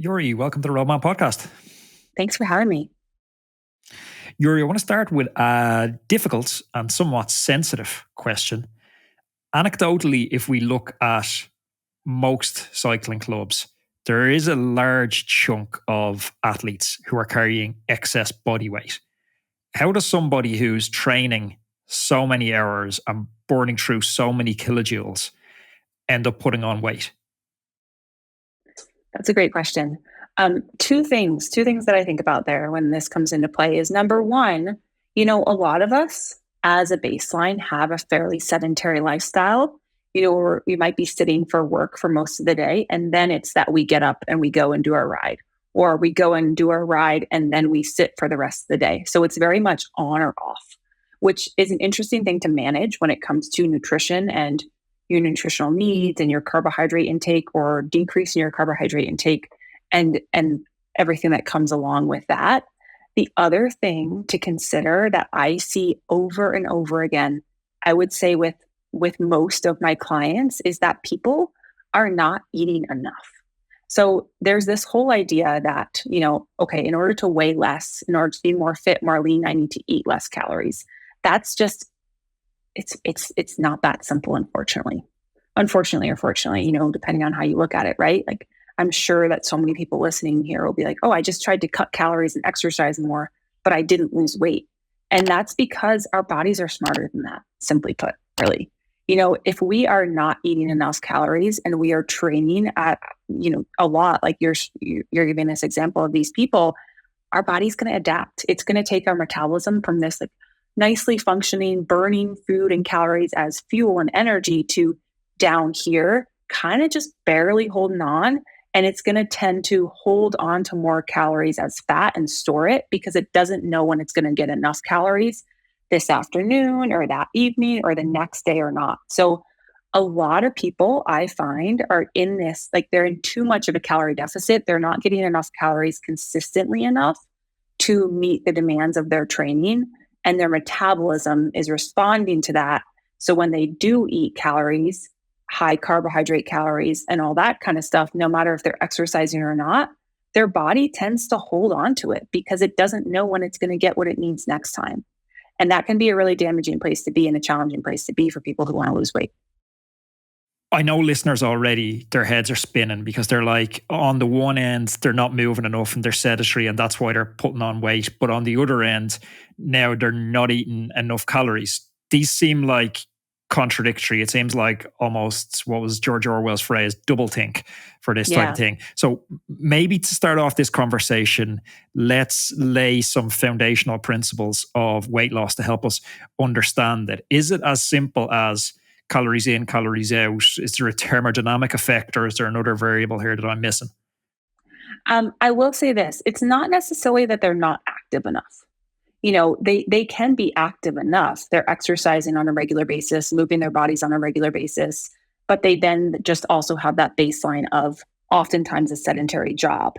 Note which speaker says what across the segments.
Speaker 1: Uri, welcome to the Roadman podcast.
Speaker 2: Thanks for having me.
Speaker 1: Uri, I want to start with a difficult and somewhat sensitive question. Anecdotally, if we look at most cycling clubs, there is a large chunk of athletes who are carrying excess body weight. How does somebody who's training so many hours and burning through so many kilojoules end up putting on weight?
Speaker 2: That's a great question. Two things that I think about there when this comes into play is number one, a lot of us as a baseline have a fairly sedentary lifestyle. Or we might be sitting for work for most of the day, and then it's that we get up and we go and do our ride, or we go and do our ride and then we sit for the rest of the day. So it's very much on or off, which is an interesting thing to manage when it comes to nutrition and your nutritional needs and your carbohydrate intake, or decreasing your carbohydrate intake and everything that comes along with that. The other thing to consider that I see over and over again, I would say with most of my clients, is that people are not eating enough. So there's this whole idea that, okay, in order to weigh less, in order to be more fit, more lean, I need to eat less calories. That's just it's not that simple, unfortunately, or fortunately, depending on how you look at it, right? Like, I'm sure that so many people listening here will be like, oh, I just tried to cut calories and exercise more, but I didn't lose weight. And that's because our bodies are smarter than that, simply put, really. If we are not eating enough calories and we are training at, a lot, like you're giving this example of these people, our body's going to adapt. It's going to take our metabolism from this like nicely functioning, burning food and calories as fuel and energy to down here, kind of just barely holding on. And it's going to tend to hold on to more calories as fat and store it because it doesn't know when it's going to get enough calories this afternoon or that evening or the next day or not. So a lot of people I find are in this, like they're in too much of a calorie deficit. They're not getting enough calories consistently enough to meet the demands of their training. And their metabolism is responding to that. So when they do eat calories, high carbohydrate calories and all that kind of stuff, no matter if they're exercising or not, their body tends to hold on to it because it doesn't know when it's going to get what it needs next time. And that can be a really damaging place to be and a challenging place to be for people who want to lose weight.
Speaker 1: I know listeners already, their heads are spinning because they're like, on the one end, they're not moving enough and they're sedentary and that's why they're putting on weight. But on the other end, now they're not eating enough calories. These seem like contradictory. It seems like almost, what was George Orwell's phrase, double think for this type of thing. So maybe to start off this conversation, let's lay some foundational principles of weight loss to help us understand that. Is it as simple as calories in, calories out? Is there a thermodynamic effect or is there another variable here that I'm missing?
Speaker 2: I will say this, it's not necessarily that they're not active enough. They can be active enough. They're exercising on a regular basis, moving their bodies on a regular basis, but they then just also have that baseline of oftentimes a sedentary job.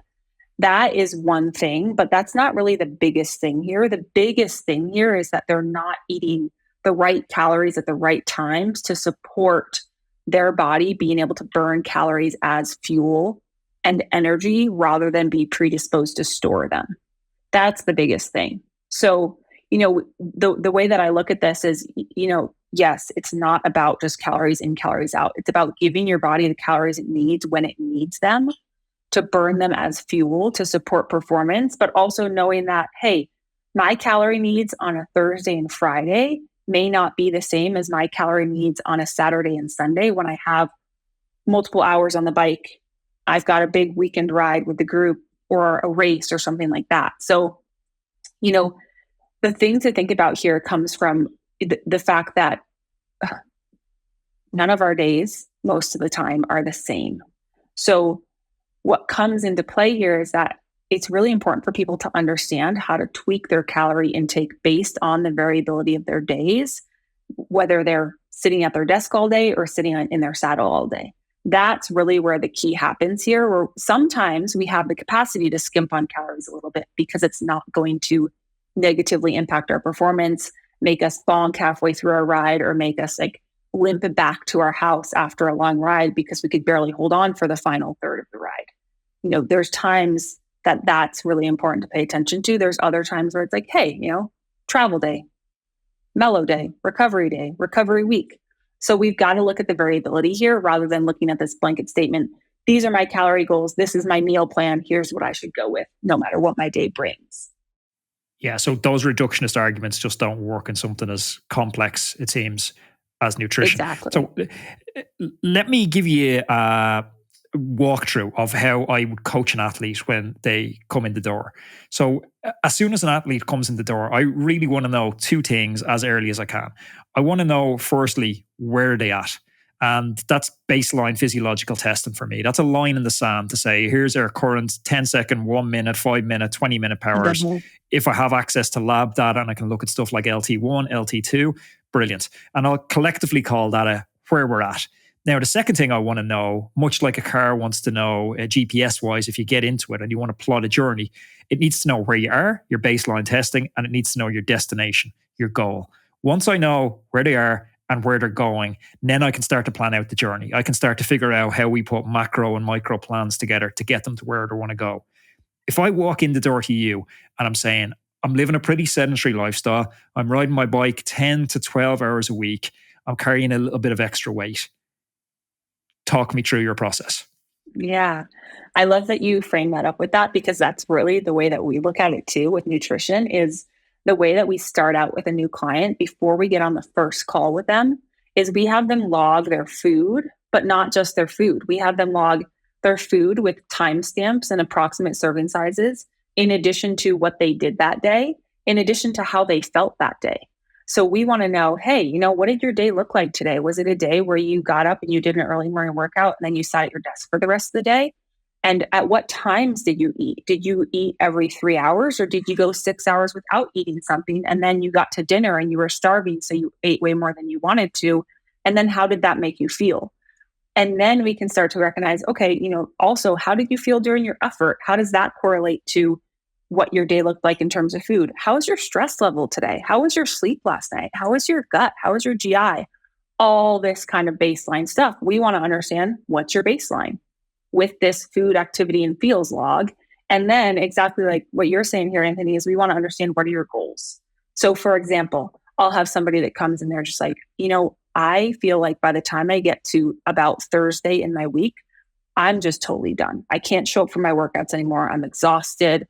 Speaker 2: That is one thing, but that's not really the biggest thing here. The biggest thing here is that they're not eating the right calories at the right times to support their body being able to burn calories as fuel and energy rather than be predisposed to store them. That's the biggest thing. So, the way that I look at this is, yes, it's not about just calories in, calories out. It's about giving your body the calories it needs when it needs them to burn them as fuel to support performance, but also knowing that, hey, my calorie needs on a Thursday and Friday may not be the same as my calorie needs on a Saturday and Sunday when I have multiple hours on the bike. I've got a big weekend ride with the group or a race or something like that. So, the thing to think about here comes from the fact that none of our days, most of the time, are the same. So what comes into play here is that it's really important for people to understand how to tweak their calorie intake based on the variability of their days, whether they're sitting at their desk all day or sitting in their saddle all day. That's really where the key happens here, where sometimes we have the capacity to skimp on calories a little bit because it's not going to negatively impact our performance, make us bonk halfway through our ride, or make us like limp back to our house after a long ride because we could barely hold on for the final third of the ride. there's times that that's really important to pay attention to. There's other times where it's like, hey, travel day, mellow day, recovery week. So we've got to look at the variability here rather than looking at this blanket statement. These are my calorie goals. This is my meal plan. Here's what I should go with, no matter what my day brings.
Speaker 1: Yeah, so those reductionist arguments just don't work in something as complex, it seems, as nutrition.
Speaker 2: Exactly.
Speaker 1: So let me give you a walkthrough of how I would coach an athlete when they come in the door. So as soon as an athlete comes in the door, I really want to know two things as early as I can. I want to know, firstly, where are they at? And that's baseline physiological testing for me. That's a line in the sand to say, here's our current 10-second, 1 minute, 5 minute, 20-minute powers.
Speaker 2: Mm-hmm.
Speaker 1: If I have access to lab data and I can look at stuff like LT1, LT2, brilliant. And I'll collectively call that where we're at. Now, the second thing I want to know, much like a car wants to know GPS-wise, if you get into it and you want to plot a journey, it needs to know where you are, your baseline testing, and it needs to know your destination, your goal. Once I know where they are and where they're going, then I can start to plan out the journey. I can start to figure out how we put macro and micro plans together to get them to where they want to go. If I walk in the door to you and I'm saying, I'm living a pretty sedentary lifestyle, I'm riding my bike 10 to 12 hours a week, I'm carrying a little bit of extra weight. Talk me through your process.
Speaker 2: Yeah. I love that you frame that up with that, because that's really the way that we look at it too with nutrition. Is the way that we start out with a new client before we get on the first call with them is we have them log their food, but not just their food. We have them log their food with timestamps and approximate serving sizes, in addition to what they did that day, in addition to how they felt that day. So we want to know, hey, what did your day look like today? Was it a day where you got up and you did an early morning workout and then you sat at your desk for the rest of the day? And at what times did you eat? Did you eat every 3 hours, or did you go 6 hours without eating something? And then you got to dinner and you were starving, so you ate way more than you wanted to. And then how did that make you feel? And then we can start to recognize, okay, also, how did you feel during your effort? How does that correlate to what your day looked like in terms of food? How was your stress level today? How was your sleep last night? How was your gut? How was your GI? All this kind of baseline stuff. We want to understand, what's your baseline with this food activity and feels log. And then exactly like what you're saying here, Anthony, is we want to understand, what are your goals? So for example, I'll have somebody that comes in there just like, I feel like by the time I get to about Thursday in my week, I'm just totally done. I can't show up for my workouts anymore. I'm exhausted.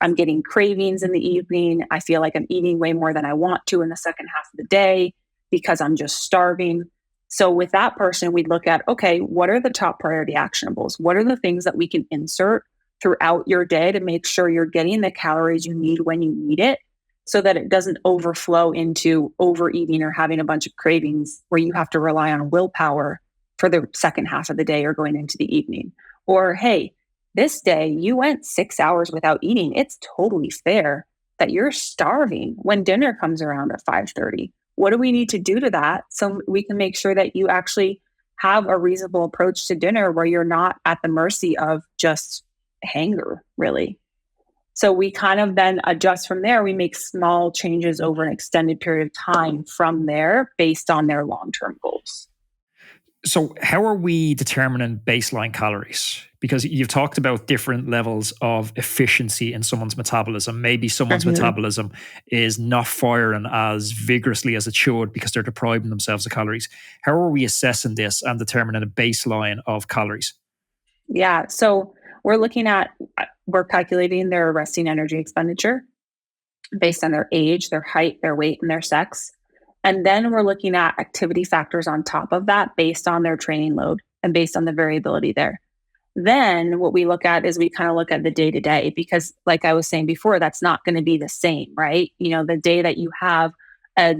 Speaker 2: I'm getting cravings in the evening. I feel like I'm eating way more than I want to in the second half of the day because I'm just starving. So with that person, we'd look at, okay, what are the top priority actionables? What are the things that we can insert throughout your day to make sure you're getting the calories you need when you need it, so that it doesn't overflow into overeating or having a bunch of cravings where you have to rely on willpower for the second half of the day or going into the evening. Or, hey, this day you went 6 hours without eating. It's totally fair that you're starving when dinner comes around at 5:30. What do we need to do to that so we can make sure that you actually have a reasonable approach to dinner where you're not at the mercy of just hunger, really? So we kind of then adjust from there. We make small changes over an extended period of time from there based on their long-term goals.
Speaker 1: So how are we determining baseline calories? Because you've talked about different levels of efficiency in someone's metabolism. Maybe someone's metabolism is not firing as vigorously as it should because they're depriving themselves of calories. How are we assessing this and determining a baseline of calories?
Speaker 2: Yeah. So we're calculating their resting energy expenditure based on their age, their height, their weight, and their sex. And then we're looking at activity factors on top of that based on their training load and based on the variability there. Then what we look at is we kind of look at the day to day, because like I was saying before, that's not going to be the same, right? The day that you have a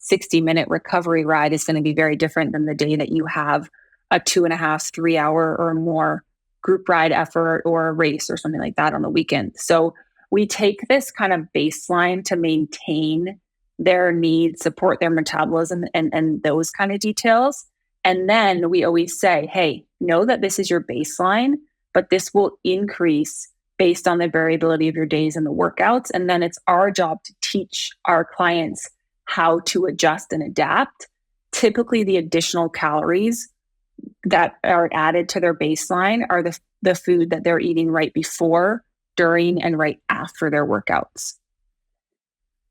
Speaker 2: 60-minute recovery ride is going to be very different than the day that you have a 2.5, 3 hour or more group ride effort or a race or something like that on the weekend. So we take this kind of baseline to maintain their needs, support their metabolism, and those kind of details. And then we always say, hey, know that this is your baseline, but this will increase based on the variability of your days and the workouts. And then it's our job to teach our clients how to adjust and adapt. Typically, the additional calories that are added to their baseline are the food that they're eating right before, during, and right after their workouts.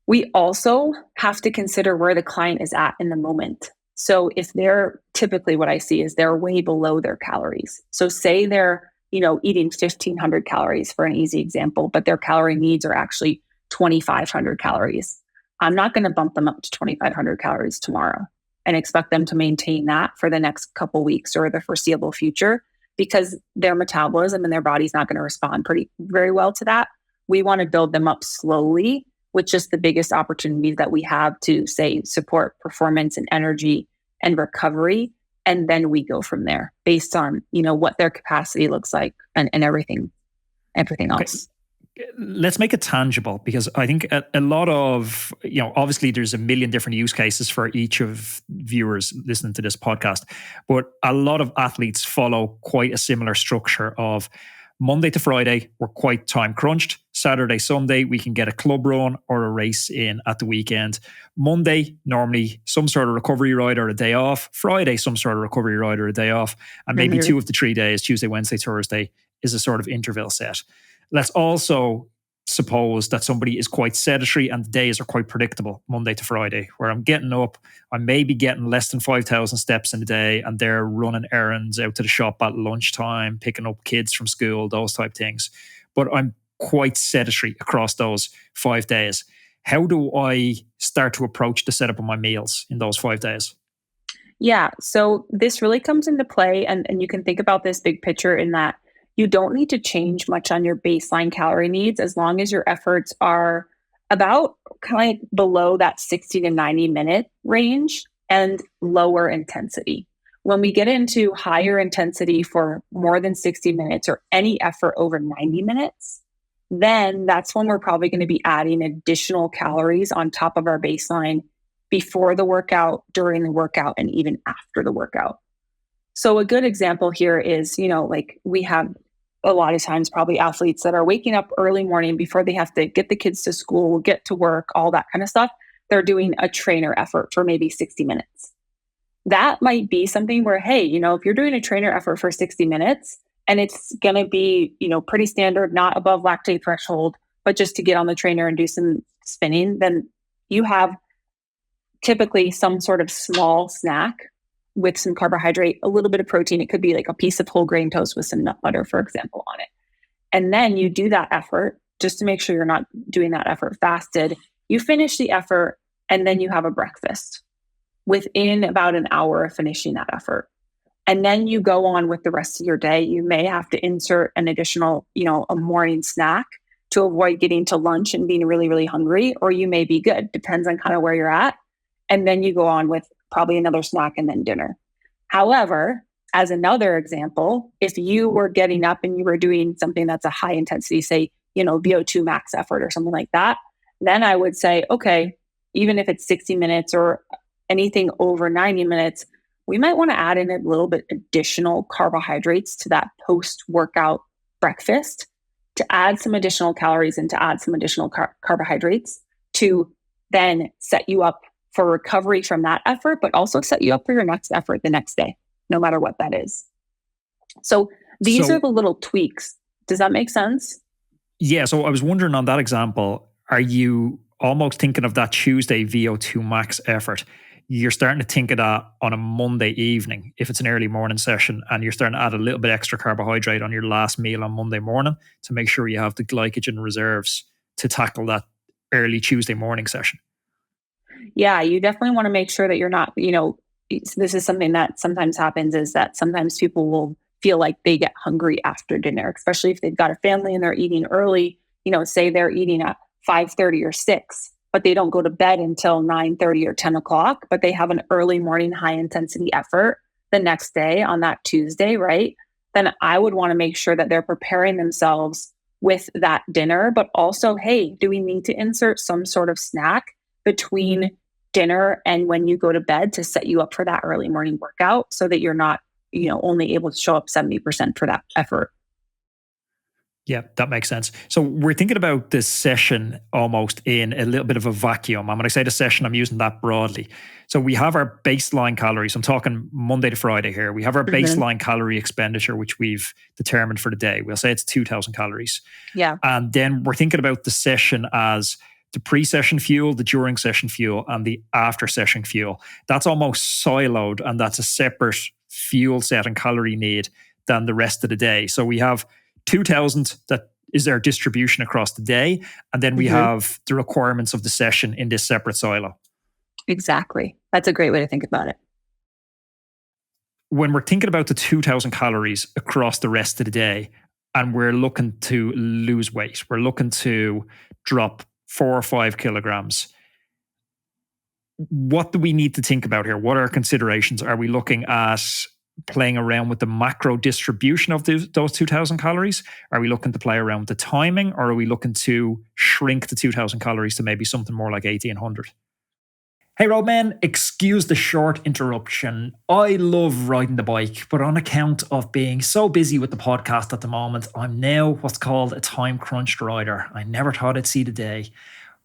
Speaker 2: We also have to consider where the client is at in the moment. So if they're typically, what I see is they're way below their calories. So say they're, eating 1,500 calories for an easy example, but their calorie needs are actually 2,500 calories. I'm not going to bump them up to 2,500 calories tomorrow and expect them to maintain that for the next couple weeks or the foreseeable future, because their metabolism and their body's not going to respond very well to that. We want to build them up slowly, which is the biggest opportunities that we have to, say, support performance and energy and recovery. And then we go from there based on, what their capacity looks like and everything else.
Speaker 1: Let's make it tangible, because I think a lot of, obviously there's a million different use cases for each of viewers listening to this podcast, but a lot of athletes follow quite a similar structure of Monday to Friday, we're quite time crunched. Saturday, Sunday, we can get a club run or a race in at the weekend. Monday, normally some sort of recovery ride or a day off. Friday, some sort of recovery ride or a day off. And maybe 2 of the 3 days, Tuesday, Wednesday, Thursday, is a sort of interval set. Let's also suppose that somebody is quite sedentary and the days are quite predictable, Monday to Friday, where I'm getting up, I may be getting less than 5,000 steps in a day, and they're running errands out to the shop at lunchtime, picking up kids from school, those type things. But I'm quite sedentary across those 5 days. How do I start to approach the setup of my meals in those 5 days?
Speaker 2: Yeah, so this really comes into play, and you can think about this big picture in that you don't need to change much on your baseline calorie needs as long as your efforts are about kind of below that 60 to 90 minute range and lower intensity. When we get into higher intensity for more than 60 minutes or any effort over 90 minutes, then that's when we're probably going to be adding additional calories on top of our baseline before the workout, during the workout, and even after the workout. So a good example here is, we have a lot of times probably athletes that are waking up early morning before they have to get the kids to school, get to work, all that kind of stuff. They're doing a trainer effort for maybe 60 minutes. That might be something where, hey, if you're doing a trainer effort for 60 minutes and it's going to be, pretty standard, not above lactate threshold, but just to get on the trainer and do some spinning, then you have typically some sort of small snack with some carbohydrate, a little bit of protein. It could be like a piece of whole grain toast with some nut butter, for example, on it. And then you do that effort just to make sure you're not doing that effort fasted. You finish the effort and then you have a breakfast within about an hour of finishing that effort. And then you go on with the rest of your day. You may have to insert an additional, a morning snack to avoid getting to lunch and being really, really hungry, or you may be good. Depends on kind of where you're at. And then you go on with probably another snack and then dinner. However, as another example, if you were getting up and you were doing something that's a high intensity, say, VO2 max effort or something like that, then I would say, okay, even if it's 60 minutes or anything over 90 minutes, we might want to add in a little bit additional carbohydrates to that post-workout breakfast to add some additional calories and to add some additional carbohydrates to then set you up for recovery from that effort, but also set you up for your next effort the next day, no matter what that is. So these are the little tweaks. Does that make sense?
Speaker 1: Yeah. So I was wondering on that example, are you almost thinking of that Tuesday VO2 max effort? You're starting to think of that on a Monday evening, if it's an early morning session, and you're starting to add a little bit extra carbohydrate on your last meal on Monday morning to make sure you have the glycogen reserves to tackle that early Tuesday morning session.
Speaker 2: Yeah, you definitely want to make sure that you're not, this is something that sometimes happens, is that sometimes people will feel like they get hungry after dinner, especially if they've got a family and they're eating early, say they're eating at 5:30 or 6, but they don't go to bed until 9:30 or 10 o'clock, but they have an early morning high intensity effort the next day on that Tuesday, right? Then I would want to make sure that they're preparing themselves with that dinner, but also, hey, do we need to insert some sort of snack between dinner and when you go to bed to set you up for that early morning workout so that you're not, only able to show up 70% for that effort?
Speaker 1: Yeah, that makes sense. So we're thinking about this session almost in a little bit of a vacuum. And when I say the session, I'm using that broadly. So we have our baseline calories. I'm talking Monday to Friday here. We have our baseline calorie expenditure, which we've determined for the day. We'll say it's 2,000 calories.
Speaker 2: Yeah.
Speaker 1: And then we're thinking about the session as the pre-session fuel, the during session fuel, and the after session fuel. That's almost siloed, and that's a separate fuel set and calorie need than the rest of the day. So we have 2,000 that is our distribution across the day. And then we have the requirements of the session in this separate silo.
Speaker 2: Exactly. That's a great way to think about it.
Speaker 1: When we're thinking about the 2,000 calories across the rest of the day, and we're looking to lose weight, we're looking to drop 4 or 5 kilograms, what do we need to think about here? What are our considerations? Are we looking at playing around with the macro distribution of those 2,000 calories? Are we looking to play around with the timing, or are we looking to shrink the 2,000 calories to maybe something more like 1,800? Hey, Roadman, excuse the short interruption. I love riding the bike, but on account of being so busy with the podcast at the moment, I'm now what's called a time-crunched rider. I never thought I'd see the day.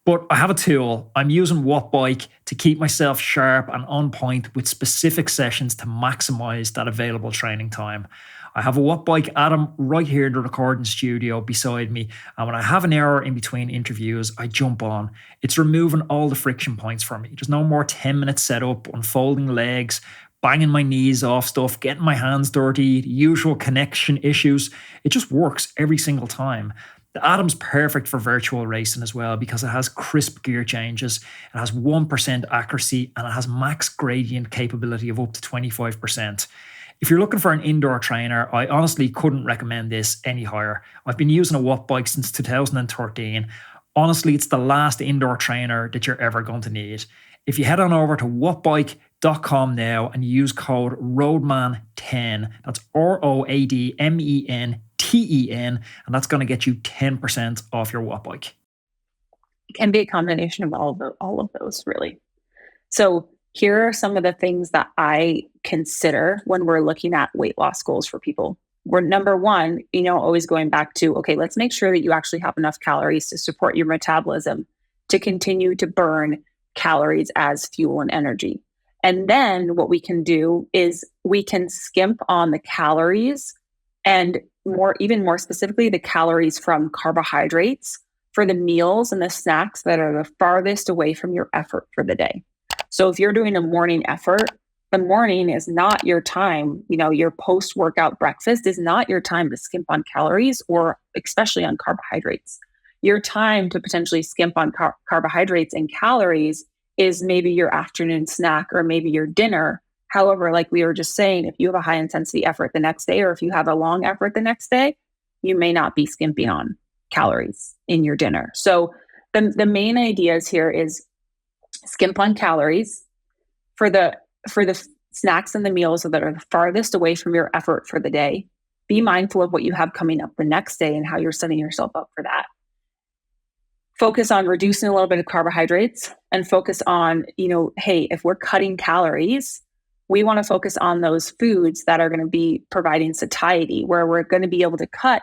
Speaker 1: But I have a tool. I'm using Wattbike to keep myself sharp and on point with specific sessions to maximize that available training time. I have a Wattbike Atom right here in the recording studio beside me. And when I have an hour in between interviews, I jump on. It's removing all the friction points for me. There's no more 10-minute setup, unfolding legs, banging my knees off stuff, getting my hands dirty, the usual connection issues. It just works every single time. The Atom's perfect for virtual racing as well because it has crisp gear changes, it has 1% accuracy, and it has max gradient capability of up to 25%. If you're looking for an indoor trainer, I honestly couldn't recommend this any higher. I've been using a Wattbike since 2013. Honestly, it's the last indoor trainer that you're ever going to need. If you head on over to wattbike.com now and use code ROADMAN10, that's ROADMEN TEN, and that's going to get you 10% off your Wattbike.
Speaker 2: It can be a combination of all of those, really. So here are some of the things that I consider when we're looking at weight loss goals for people. We're number one, always going back to, okay, let's make sure that you actually have enough calories to support your metabolism to continue to burn calories as fuel and energy. And then what we can do is we can skimp on the calories, and even more specifically, the calories from carbohydrates for the meals and the snacks that are the farthest away from your effort for the day. So if you're doing a morning effort, the morning is not your time. Your post-workout breakfast is not your time to skimp on calories, or especially on carbohydrates. Your time to potentially skimp on carbohydrates and calories is maybe your afternoon snack or maybe your dinner. However, like we were just saying, if you have a high intensity effort the next day, or if you have a long effort the next day, you may not be skimping on calories in your dinner. So the main ideas here is skimp on calories for the snacks and the meals that are the farthest away from your effort for the day. Be mindful of what you have coming up the next day and how you're setting yourself up for that. Focus on reducing a little bit of carbohydrates and focus on, hey, if we're cutting calories, we want to focus on those foods that are going to be providing satiety, where we're going to be able to cut,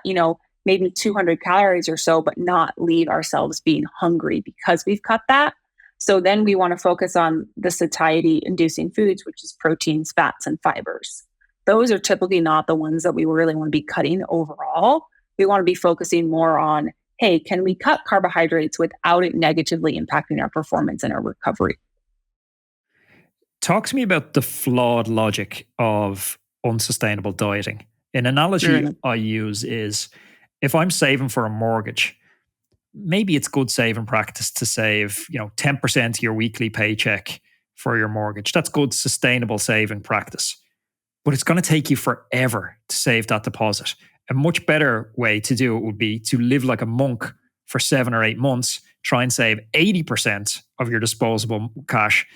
Speaker 2: maybe 200 calories or so, but not leave ourselves being hungry because we've cut that. So then we want to focus on the satiety inducing foods, which is proteins, fats, and fibers. Those are typically not the ones that we really want to be cutting overall. We want to be focusing more on, hey, can we cut carbohydrates without it negatively impacting our performance and our recovery?
Speaker 1: Talk to me about the flawed logic of unsustainable dieting. An analogy I use is, if I'm saving for a mortgage, maybe it's good saving practice to save, 10% of your weekly paycheck for your mortgage. That's good, sustainable saving practice. But it's going to take you forever to save that deposit. A much better way to do it would be to live like a monk for 7 or 8 months, try and save 80% of your disposable cash,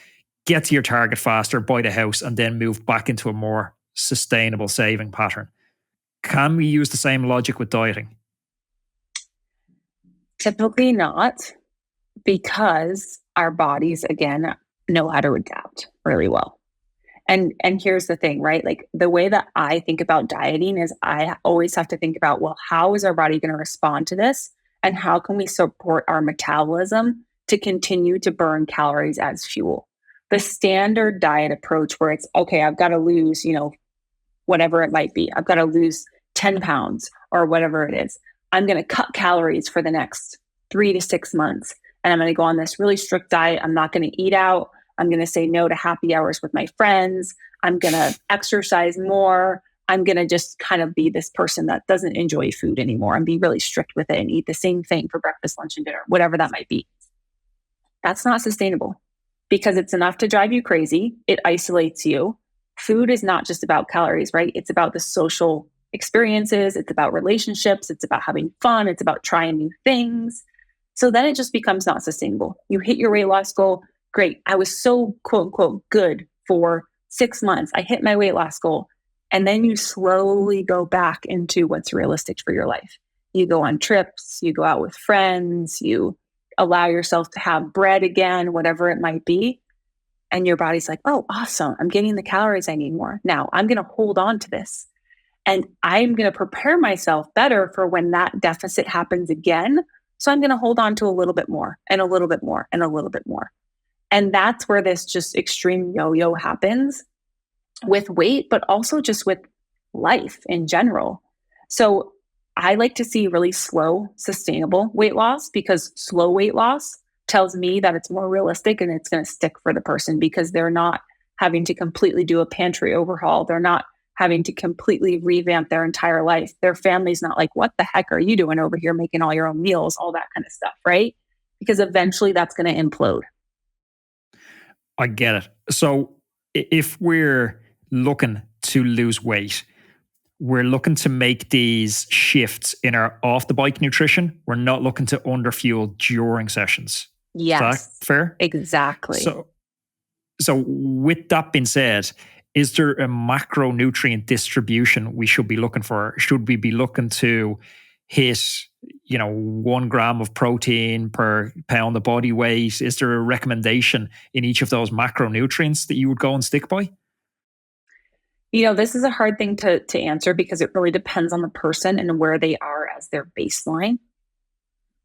Speaker 1: get to your target faster, buy the house, and then move back into a more sustainable saving pattern. Can we use the same logic with dieting?
Speaker 2: Typically not, because our bodies, again, know how to adapt really well. And here's the thing, right? Like the way that I think about dieting is I always have to think about, well, how is our body going to respond to this? And how can we support our metabolism to continue to burn calories as fuel? The standard diet approach where it's, okay, I've got to lose, whatever it might be. I've got to lose 10 pounds or whatever it is. I'm going to cut calories for the next 3 to 6 months. And I'm going to go on this really strict diet. I'm not going to eat out. I'm going to say no to happy hours with my friends. I'm going to exercise more. I'm going to just kind of be this person that doesn't enjoy food anymore and be really strict with it and eat the same thing for breakfast, lunch, and dinner, whatever that might be. That's not sustainable because it's enough to drive you crazy. It isolates you. Food is not just about calories, right? It's about the social experiences. It's about relationships. It's about having fun. It's about trying new things. So then it just becomes not sustainable. You hit your weight loss goal. Great. I was so quote unquote good for 6 months. I hit my weight loss goal. And then you slowly go back into what's realistic for your life. You go on trips, you go out with friends, you allow yourself to have bread again, whatever it might be. And your body's like, oh, awesome. I'm getting the calories I need more. Now I'm going to hold on to this. And I'm going to prepare myself better for when that deficit happens again. So I'm going to hold on to a little bit more and a little bit more and a little bit more. And that's where this just extreme yo-yo happens with weight, but also just with life in general. So I like to see really slow, sustainable weight loss because slow weight loss tells me that it's more realistic and it's going to stick for the person because they're not having to completely do a pantry overhaul. They're not having to completely revamp their entire life. Their family's not like, what the heck are you doing over here making all your own meals, all that kind of stuff, right? Because eventually that's going to implode.
Speaker 1: I get it. So if we're looking to lose weight, we're looking to make these shifts in our off the bike nutrition. We're not looking to underfuel during sessions.
Speaker 2: Yes.
Speaker 1: Is that fair?
Speaker 2: Exactly.
Speaker 1: So with that being said, is there a macronutrient distribution we should be looking for? Should we be looking to hit 1 gram of protein per pound of body weight? Is there a recommendation in each of those macronutrients that you would go and stick by?
Speaker 2: This is a hard thing to answer because it really depends on the person and where they are as their baseline.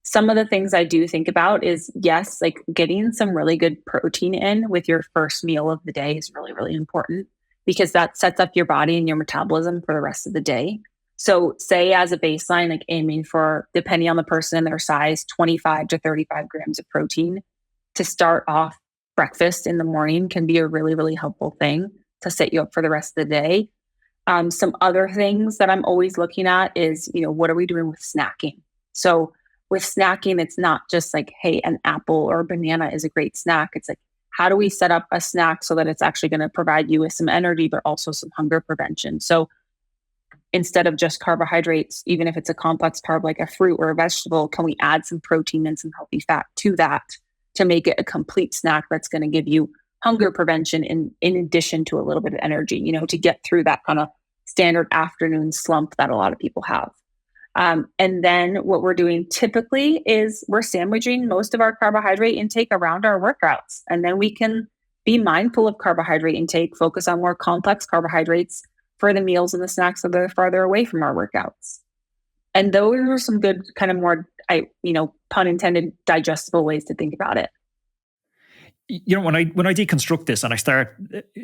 Speaker 2: Some of the things I do think about is, yes, like getting some really good protein in with your first meal of the day is really, really important because that sets up your body and your metabolism for the rest of the day. So say as a baseline, like aiming for, depending on the person and their size, 25 to 35 grams of protein to start off breakfast in the morning can be a really, really helpful thing to set you up for the rest of the day. Some other things that I'm always looking at is, what are we doing with snacking? So with snacking, it's not just like, hey, an apple or a banana is a great snack. It's like, how do we set up a snack so that it's actually going to provide you with some energy, but also some hunger prevention? So instead of just carbohydrates, even if it's a complex carb like a fruit or a vegetable, can we add some protein and some healthy fat to that to make it a complete snack that's going to give you hunger prevention in addition to a little bit of energy, to get through that kind of standard afternoon slump that a lot of people have. And then what we're doing typically is we're sandwiching most of our carbohydrate intake around our workouts. And then we can be mindful of carbohydrate intake, focus on more complex carbohydrates for the meals and the snacks that are farther away from our workouts. And those are some good kind of more, pun intended, digestible ways to think about it.
Speaker 1: When I deconstruct this and I start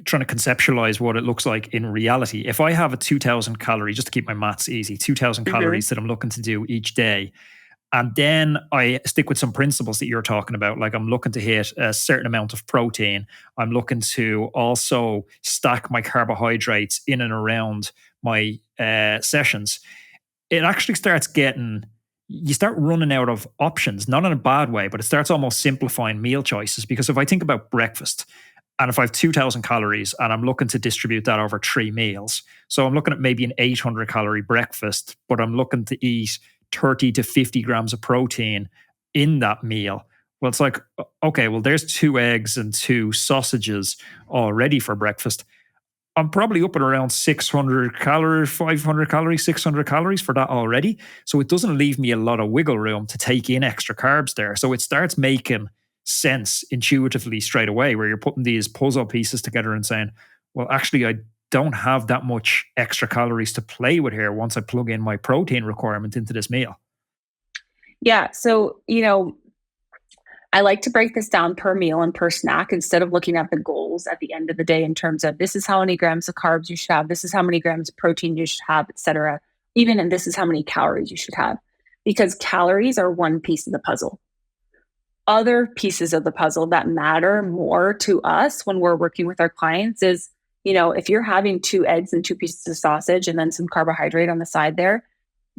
Speaker 1: trying to conceptualize what it looks like in reality, if I have a 2,000 calorie, just to keep my maths easy, 2,000 calories that I'm looking to do each day, and then I stick with some principles that you're talking about, like I'm looking to hit a certain amount of protein, I'm looking to also stack my carbohydrates in and around my sessions, it actually starts getting... you start running out of options, not in a bad way, but it starts almost simplifying meal choices. Because if I think about breakfast, and if I have 2,000 calories and I'm looking to distribute that over 3 meals, so I'm looking at maybe an 800 calorie breakfast, but I'm looking to eat 30 to 50 grams of protein in that meal. Well, it's like, okay, well, there's 2 eggs and 2 sausages already for breakfast. I'm probably up at around 600 calories, 500 calories, 600 calories for that already. So it doesn't leave me a lot of wiggle room to take in extra carbs there. So it starts making sense intuitively straight away, where you're putting these puzzle pieces together and saying, well, actually, I don't have that much extra calories to play with here once I plug in my protein requirement into this meal.
Speaker 2: Yeah. So, I like to break this down per meal and per snack instead of looking at the goals at the end of the day in terms of this is how many grams of carbs you should have, this is how many grams of protein you should have, et cetera. Even and this is how many calories you should have. Because calories are one piece of the puzzle. Other pieces of the puzzle that matter more to us when we're working with our clients is, if you're having 2 eggs and 2 pieces of sausage and then some carbohydrate on the side there,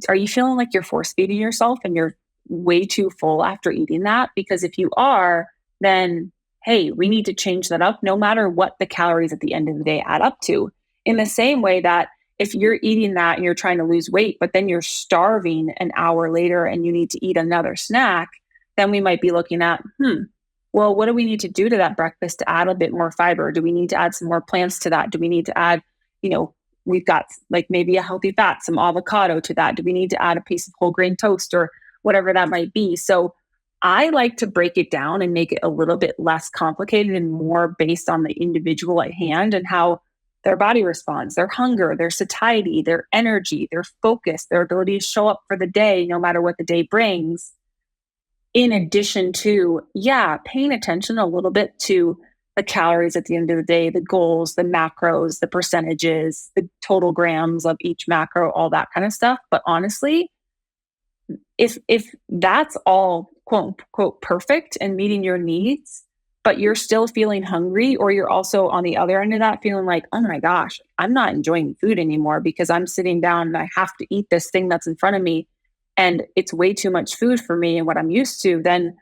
Speaker 2: are you feeling like you're force feeding yourself and you're way too full after eating that? Because if you are, then hey, we need to change that up no matter what the calories at the end of the day add up to. In the same way that if you're eating that and you're trying to lose weight, but then you're starving an hour later and you need to eat another snack, then we might be looking at, well, what do we need to do to that breakfast to add a bit more fiber? Do we need to add some more plants to that? Do we need to add, we've got like maybe a healthy fat, some avocado to that? Do we need to add a piece of whole grain toast or whatever that might be? So I like to break it down and make it a little bit less complicated and more based on the individual at hand and how their body responds, their hunger, their satiety, their energy, their focus, their ability to show up for the day, no matter what the day brings. In addition to, paying attention a little bit to the calories at the end of the day, the goals, the macros, the percentages, the total grams of each macro, all that kind of stuff. But honestly, if that's all quote unquote perfect and meeting your needs, but you're still feeling hungry, or you're also on the other end of that feeling like, oh my gosh, I'm not enjoying food anymore because I'm sitting down and I have to eat this thing that's in front of me and it's way too much food for me and what I'm used to, then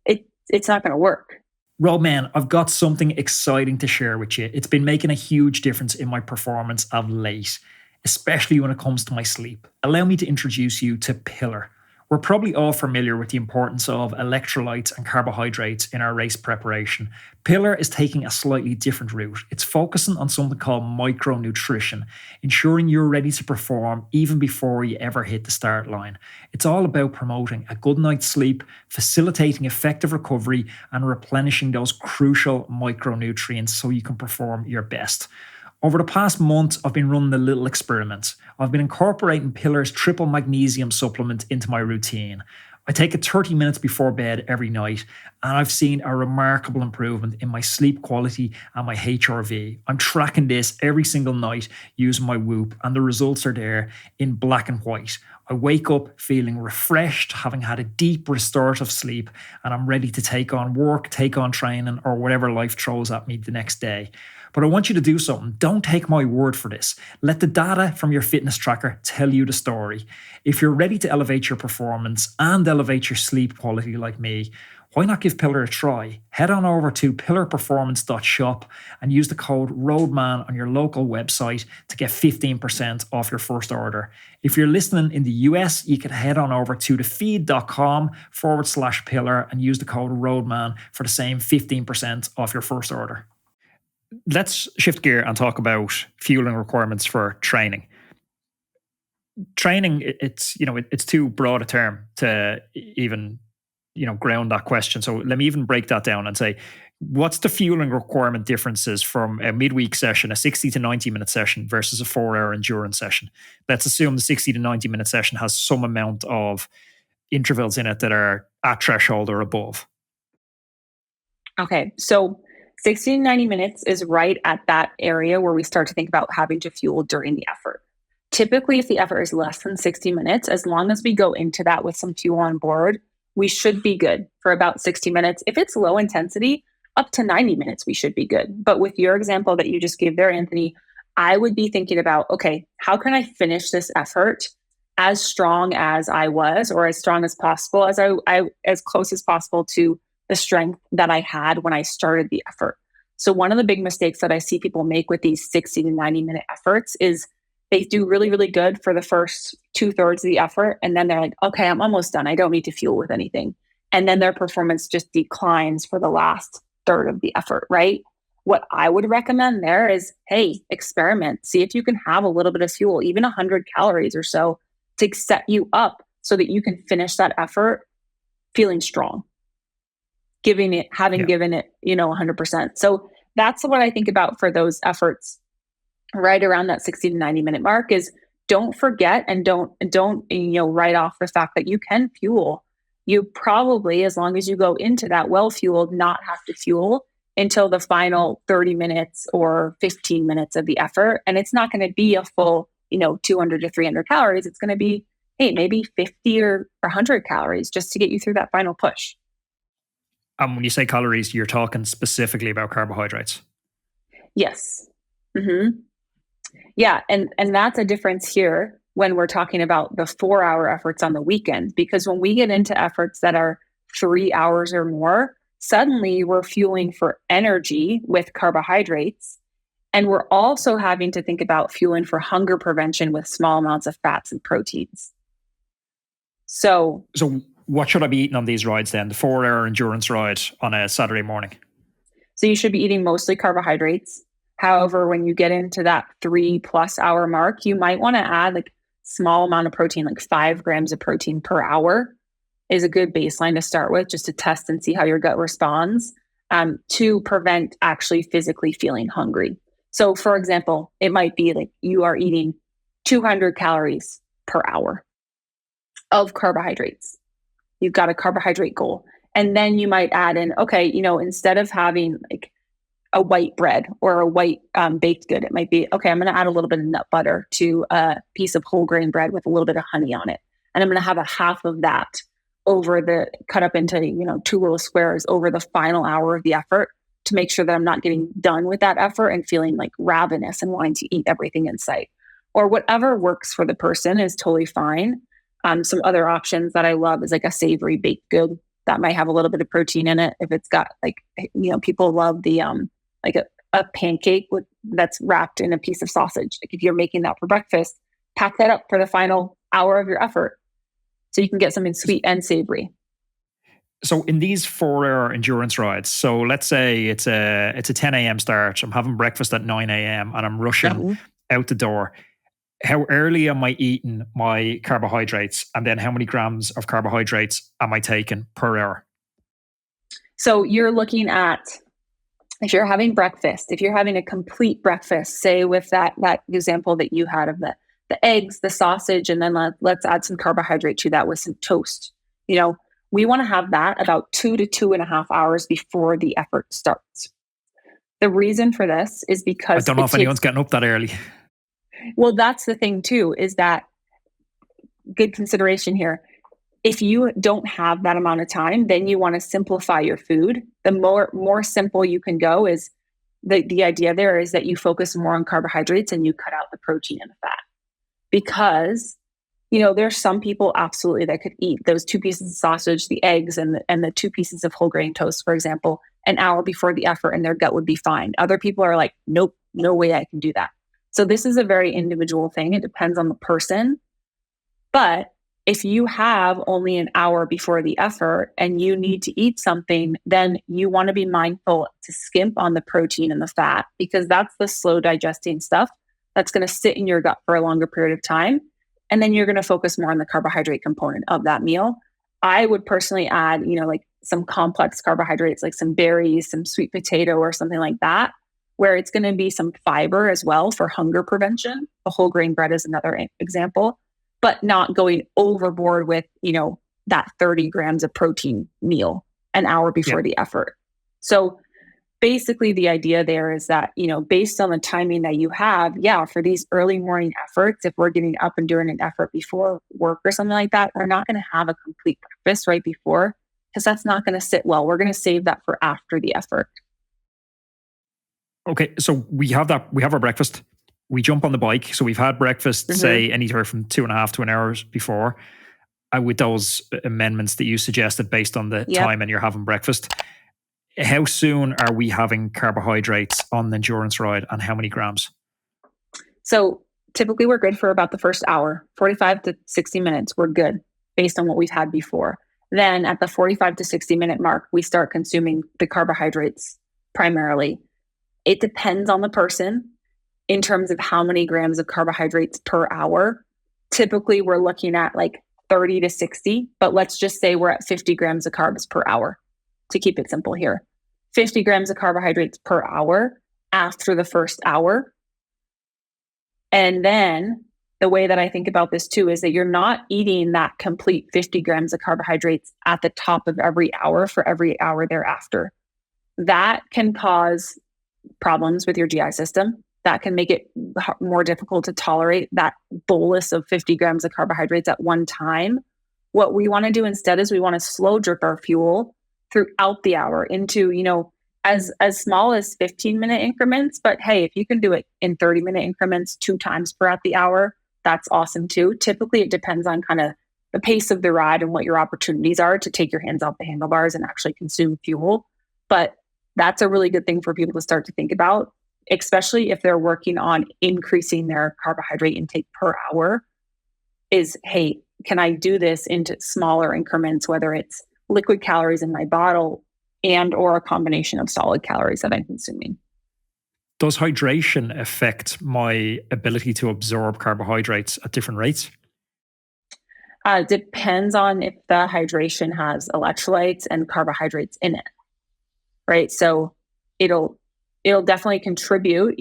Speaker 2: it's not going to work.
Speaker 1: Roadman, I've got something exciting to share with you. It's been making a huge difference in my performance of late, especially when it comes to my sleep. Allow me to introduce you to Pillar. We're probably all familiar with the importance of electrolytes and carbohydrates in our race preparation. Pillar is taking a slightly different route. It's focusing on something called micronutrition, ensuring you're ready to perform even before you ever hit the start line. It's all about promoting a good night's sleep, facilitating effective recovery, and replenishing those crucial micronutrients so you can perform your best. Over the past month, I've been running a little experiment. I've been incorporating Pillar's triple magnesium supplement into my routine. I take it 30 minutes before bed every night, and I've seen a remarkable improvement in my sleep quality and my HRV. I'm tracking this every single night using my Whoop, and the results are there in black and white. I wake up feeling refreshed, having had a deep restorative sleep, and I'm ready to take on work, take on training, or whatever life throws at me the next day. But I want you to do something. Don't take my word for this. Let the data from your fitness tracker tell you the story. If you're ready to elevate your performance and elevate your sleep quality like me, why not give Pillar a try? Head on over to pillarperformance.shop and use the code Roadman on your local website to get 15% off your first order. If you're listening in the US, you can head on over to thefeed.com/pillar and use the code Roadman for the same 15% off your first order. Let's shift gear and talk about fueling requirements for training. Training, it's too broad a term to even, ground that question. So let me even break that down and say, what's the fueling requirement differences from a midweek session, a 60 to 90 minute session versus a 4-hour endurance session? Let's assume the 60 to 90 minute session has some amount of intervals in it that are at threshold or above.
Speaker 2: Okay, so 60 to 90 minutes is right at that area where we start to think about having to fuel during the effort. Typically, if the effort is less than 60 minutes, as long as we go into that with some fuel on board, we should be good for about 60 minutes. If it's low intensity, up to 90 minutes, we should be good. But with your example that you just gave there, Anthony, I would be thinking about, okay, how can I finish this effort as strong as I was, or as strong as possible, as as close as possible to the strength that I had when I started the effort. So one of the big mistakes that I see people make with these 60 to 90 minute efforts is they do really, really good for the first 2/3 of the effort. And then they're like, okay, I'm almost done. I don't need to fuel with anything. And then their performance just declines for the last third of the effort, right? What I would recommend there is, hey, experiment. See if you can have a little bit of fuel, even 100 calories or so, to set you up so that you can finish that effort feeling strong. Given it 100%. So that's what I think about for those efforts right around that 60 to 90 minute mark is don't forget and don't write off the fact that you can fuel. You probably, as long as you go into that well fueled, not have to fuel until the final 30 minutes or 15 minutes of the effort. And it's not going to be a full, 200 to 300 calories. It's going to be, hey, maybe 50 or 100 calories just to get you through that final push.
Speaker 1: When you say calories, you're talking specifically about carbohydrates.
Speaker 2: Yes. Mm-hmm. Yeah. And that's a difference here when we're talking about the 4-hour efforts on the weekend, because when we get into efforts that are 3 hours or more, suddenly we're fueling for energy with carbohydrates. And we're also having to think about fueling for hunger prevention with small amounts of fats and proteins. So
Speaker 1: what should I be eating on these rides then? The 4-hour endurance ride on a Saturday morning.
Speaker 2: So you should be eating mostly carbohydrates. However, when you get into that 3+ hour mark, you might want to add like small amount of protein, like 5 grams of protein per hour is a good baseline to start with, just to test and see how your gut responds, to prevent actually physically feeling hungry. So for example, it might be like you are eating 200 calories per hour of carbohydrates. You've got a carbohydrate goal. And then you might add in, okay, instead of having like a white bread or a white baked good, it might be, okay, I'm going to add a little bit of nut butter to a piece of whole grain bread with a little bit of honey on it. And I'm going to have a half of that cut up into, 2 little squares over the final hour of the effort to make sure that I'm not getting done with that effort and feeling like ravenous and wanting to eat everything in sight. Or whatever works for the person is totally fine. Some other options that I love is like a savory baked good that might have a little bit of protein in it. If it's got like, people love the like a pancake that's wrapped in a piece of sausage. Like if you're making that for breakfast, pack that up for the final hour of your effort so you can get something sweet and savory.
Speaker 1: So in these 4-hour endurance rides, so let's say it's a 10 a.m. start. I'm having breakfast at 9 a.m. and I'm rushing out the door. How early am I eating my carbohydrates? And then how many grams of carbohydrates am I taking per hour?
Speaker 2: So you're looking at, if you're having breakfast, if you're having a complete breakfast, say with that example that you had of the eggs, the sausage, and then let's add some carbohydrate to that with some toast. We want to have that about 2 to 2.5 hours before the effort starts. The reason for this is because
Speaker 1: I don't know if anyone's getting up that early.
Speaker 2: Well, that's the thing too, is that good consideration here. If you don't have that amount of time, then you want to simplify your food. The more simple you can go is the idea there is that you focus more on carbohydrates and you cut out the protein and the fat. Because, there's some people absolutely that could eat those 2 pieces of sausage, the eggs, and the 2 pieces of whole grain toast, for example, an hour before the effort, and their gut would be fine. Other people are like, nope, no way I can do that. So this is a very individual thing. It depends on the person. But if you have only an hour before the effort and you need to eat something, then you want to be mindful to skimp on the protein and the fat, because that's the slow digesting stuff that's going to sit in your gut for a longer period of time. And then you're going to focus more on the carbohydrate component of that meal. I would personally add, like some complex carbohydrates, like some berries, some sweet potato or something like that, where it's going to be some fiber as well for hunger prevention. The whole grain bread is another example, but not going overboard with, that 30 grams of protein meal an hour before the effort. So basically the idea there is that, based on the timing that you have, for these early morning efforts, if we're getting up and doing an effort before work or something like that, we're not going to have a complete breakfast right before, because that's not going to sit well. We're going to save that for after the effort.
Speaker 1: Okay, so we have our breakfast. We jump on the bike. So we've had breakfast, say, anywhere from 2.5 to an hour before, with those amendments that you suggested based on the time and you're having breakfast. How soon are we having carbohydrates on the endurance ride, and how many grams?
Speaker 2: So typically we're good for about the first hour, 45 to 60 minutes. We're good based on what we've had before. Then at the 45 to 60 minute mark, we start consuming the carbohydrates primarily. It depends on the person in terms of how many grams of carbohydrates per hour. Typically, we're looking at like 30 to 60, but let's just say we're at 50 grams of carbs per hour to keep it simple here. 50 grams of carbohydrates per hour after the first hour. And then the way that I think about this too is that you're not eating that complete 50 grams of carbohydrates at the top of every hour for every hour thereafter. That can cause problems with your GI system. That can make it more difficult to tolerate that bolus of 50 grams of carbohydrates at one time. What we want to do instead is we want to slow drip our fuel throughout the hour into, as small as 15-minute increments. But hey, if you can do it in 30-minute increments 2 times throughout the hour, that's awesome too. Typically, it depends on kind of the pace of the ride and what your opportunities are to take your hands off the handlebars and actually consume fuel. But that's a really good thing for people to start to think about, especially if they're working on increasing their carbohydrate intake per hour, is, hey, can I do this into smaller increments, whether it's liquid calories in my bottle and or a combination of solid calories that I'm consuming.
Speaker 1: Does hydration affect my ability to absorb carbohydrates at different rates?
Speaker 2: Depends on if the hydration has electrolytes and carbohydrates in it, right? So it'll definitely contribute,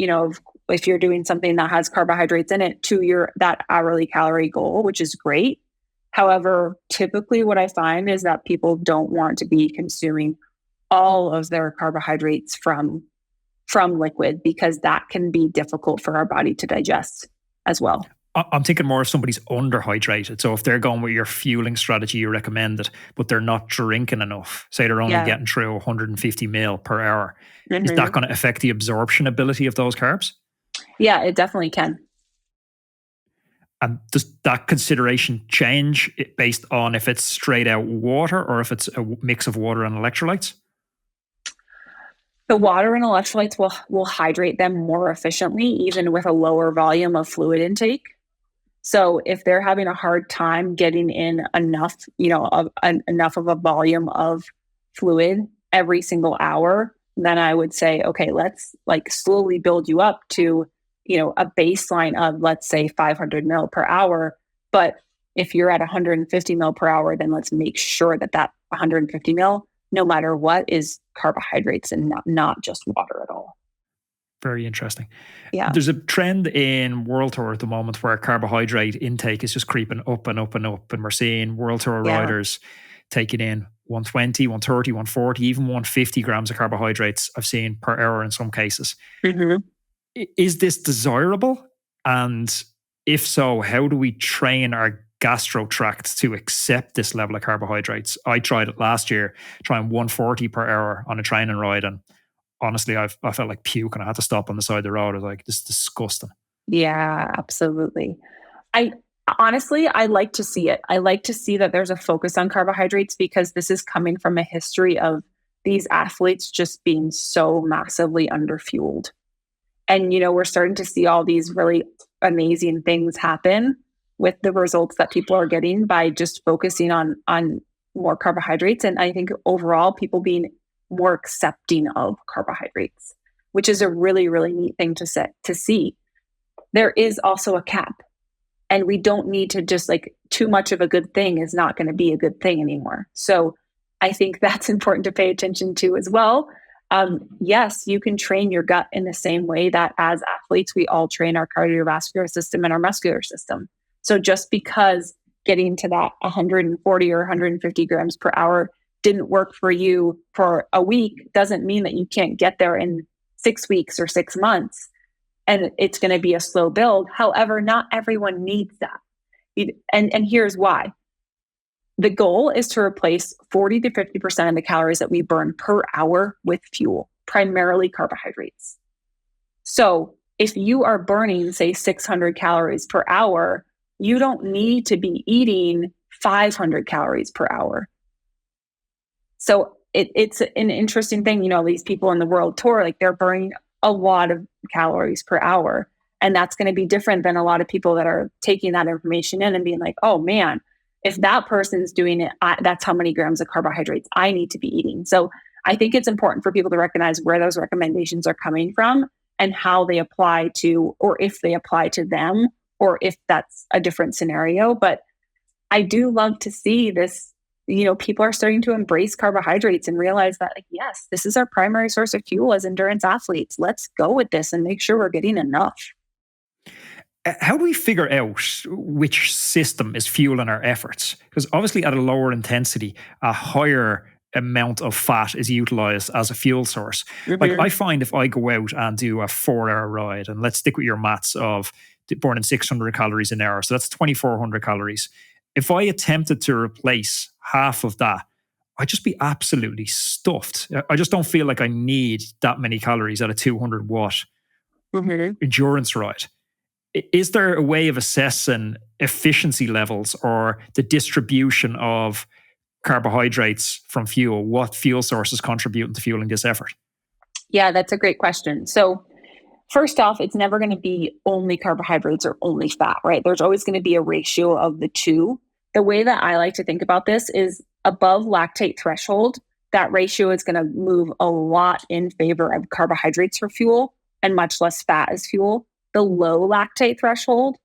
Speaker 2: if you're doing something that has carbohydrates in it to that hourly calorie goal, which is great. However, typically what I find is that people don't want to be consuming all of their carbohydrates from liquid, because that can be difficult for our body to digest as well.
Speaker 1: I'm thinking more if somebody's underhydrated. So if they're going with your fueling strategy, you recommend it, but they're not drinking enough. Say they're only getting through 150 mil per hour. Mm-hmm. Is that going to affect the absorption ability of those carbs?
Speaker 2: Yeah, it definitely can.
Speaker 1: And does that consideration change based on if it's straight out water or if it's a mix of water and electrolytes?
Speaker 2: The water and electrolytes will hydrate them more efficiently, even with a lower volume of fluid intake. So if they're having a hard time getting in enough, enough of a volume of fluid every single hour, then I would say, okay, let's slowly build you up to, a baseline of, let's say, 500 mil per hour. But if you're at 150 mil per hour, then let's make sure that 150 mil, no matter what, is carbohydrates and not just water at all.
Speaker 1: Very interesting.
Speaker 2: Yeah.
Speaker 1: There's a trend in World Tour at the moment where carbohydrate intake is just creeping up and up and up. And we're seeing World Tour riders taking in 120, 130, 140, even 150 grams of carbohydrates I've seen per hour in some cases.
Speaker 2: Mm-hmm.
Speaker 1: Is this desirable? And if so, how do we train our gastro tract to accept this level of carbohydrates? I tried it last year, trying 140 per hour on a training ride, and honestly, I felt like puke and I had to stop on the side of the road. I was like, this is disgusting.
Speaker 2: Yeah, absolutely. I like to see it. I like to see that there's a focus on carbohydrates, because this is coming from a history of these athletes just being so massively underfueled. And, we're starting to see all these really amazing things happen with the results that people are getting by just focusing on more carbohydrates. And I think overall, people being more accepting of carbohydrates, which is a really, really neat thing to see. There is also a cap, and we don't need to just too much of a good thing is not going to be a good thing anymore. So I think that's important to pay attention to as well. Yes, you can train your gut in the same way that as athletes, we all train our cardiovascular system and our muscular system. So just because getting to that 140 or 150 grams per hour didn't work for you for a week doesn't mean that you can't get there in 6 weeks or 6 months. And it's going to be a slow build. However, not everyone needs that. And here's why. The goal is to replace 40 to 50% of the calories that we burn per hour with fuel, primarily carbohydrates. So if you are burning, say, 600 calories per hour, you don't need to be eating 500 calories per hour. So it's an interesting thing, these people in the World Tour, they're burning a lot of calories per hour. And that's going to be different than a lot of people that are taking that information in and being like, oh man, if that person's doing it, that's how many grams of carbohydrates I need to be eating. So I think it's important for people to recognize where those recommendations are coming from and how they apply to, or if they apply to them, or if that's a different scenario. But I do love to see this, people are starting to embrace carbohydrates and realize that, like, yes, this is our primary source of fuel as endurance athletes. Let's go with this and make sure we're getting enough.
Speaker 1: How do we figure out which system is fueling our efforts? Because obviously at a lower intensity, a higher amount of fat is utilized as a fuel source. Like I find if I go out and do a 4-hour ride, and let's stick with your maths of burning 600 calories an hour, so that's 2,400 calories. If I attempted to replace half of that, I'd just be absolutely stuffed. I just don't feel like I need that many calories at a 200 watt endurance ride. Is there a way of assessing efficiency levels or the distribution of carbohydrates from fuel? What fuel sources contributing to fueling this effort?
Speaker 2: Yeah, that's a great question. So first off, it's never going to be only carbohydrates or only fat, right? There's always going to be a ratio of the two. The way that I like to think about this is above lactate threshold, that ratio is going to move a lot in favor of carbohydrates for fuel and much less fat as fuel. The low lactate threshold,